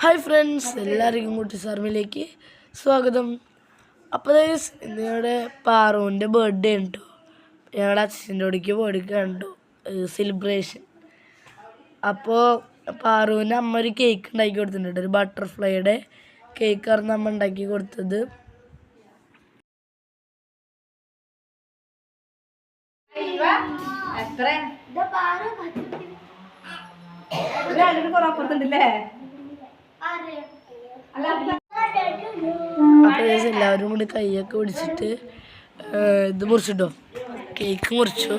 Hi friends, എല്ലാവർക്കും കുട്ടിസാർമിലേക്ക് സ്വാഗതം. അപ്പോൾ ഇന്ന് ഞങ്ങളുടെ പാറുവിൻ്റെ ബർത്ത്ഡേ ഉണ്ടോ, ഞങ്ങളുടെ അച്ഛൻ്റെ ഓടിക്ക് പോയിക്കണ്ടു സെലിബ്രേഷൻ. അപ്പോൾ പാറുവിന് അമ്മ ഒരു കേക്ക് ഉണ്ടാക്കി കൊടുത്തിട്ടുണ്ട്, ഒരു ബട്ടർഫ്ലൈയുടെ കേക്കായിരുന്നു അമ്മ ഉണ്ടാക്കി കൊടുത്തത്. അപ്പോൾ എല്ലാവരും കൂടി കൈയൊക്കെ പിടിച്ചിട്ട് ഇത് മുറിച്ചിട്ടോ, കേക്ക് മുറിച്ചു.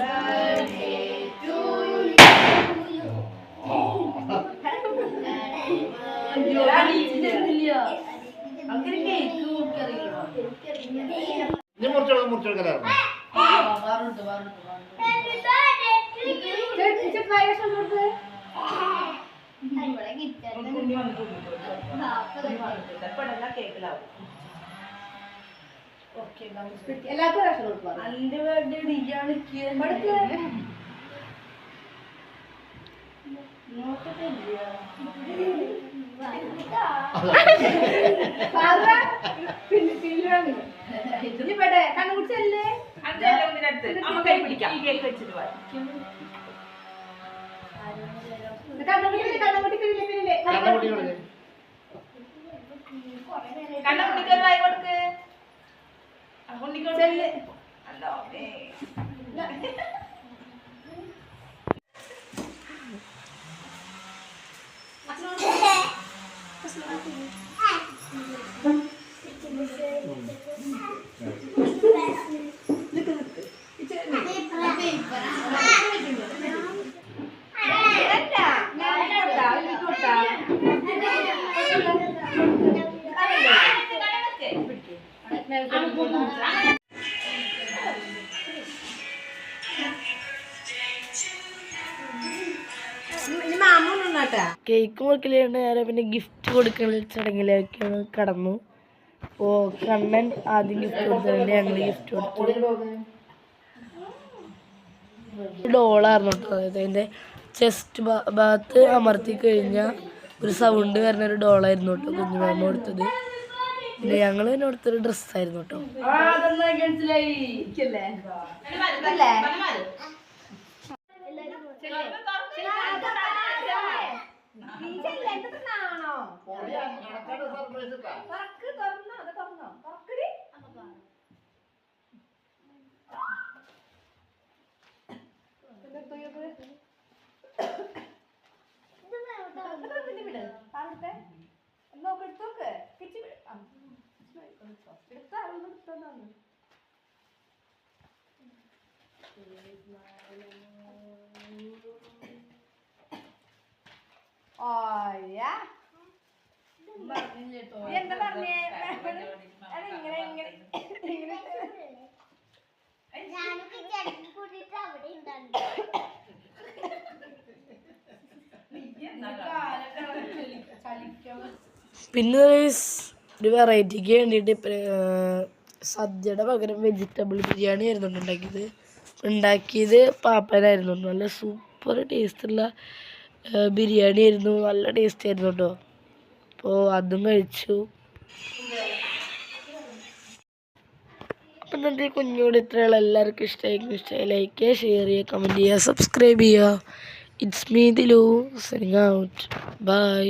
കേക്ക് മുറിക്കലുണ്ട്, നേരെ പിന്നെ ഗിഫ്റ്റ് കൊടുക്കുന്ന ചടങ്ങിലേക്കാണ് കടന്നു. അപ്പോൾ കണ്ണൻ ആദ്യം ഗിഫ്റ്റ് കൊടുത്തതിൻ്റെ ഞങ്ങൾ ഗിഫ്റ്റ് കൊടുത്തു. ഡോളായിരുന്നു കേട്ടോ, അതായത് അതിൻ്റെ ചെസ്റ്റ് ഭാഗത്ത് അമർത്തി കഴിഞ്ഞാൽ ഒരു സൗണ്ട് വരുന്നൊരു ഡോളായിരുന്നു കേട്ടോ കുഞ്ഞുമാമ കൊടുത്തത്. പിന്നെ ഞങ്ങൾ തന്നെ കൊടുത്തൊരു ഡ്രസ്സായിരുന്നു കേട്ടോ. പിന്നെ ഒരു വെറൈറ്റിക്ക് വേണ്ടിയിട്ട് സദ്യയുടെ പകരം വെജിറ്റബിൾ ബിരിയാണി ആയിരുന്നു ഉണ്ടാക്കിയത് പാപ്പനായിരുന്നു. നല്ല സൂപ്പർ ടേസ്റ്റുള്ള ബിരിയാണി ആയിരുന്നു, നല്ല ടേസ്റ്റ് ആയിരുന്നു കേട്ടോ. അപ്പോൾ അതും കഴിച്ചു. അപ്പം ഇന്നത്തെ കുഞ്ഞോട് ഇത്രയുള്ള എല്ലാവർക്കും ഇഷ്ടമായി ലൈക്ക് ചെയ്യുക, ഷെയർ ചെയ്യുക, കമൻറ്റ് ചെയ്യുക, സബ്സ്ക്രൈബ് ചെയ്യുക. It's me Dilu signing out. By.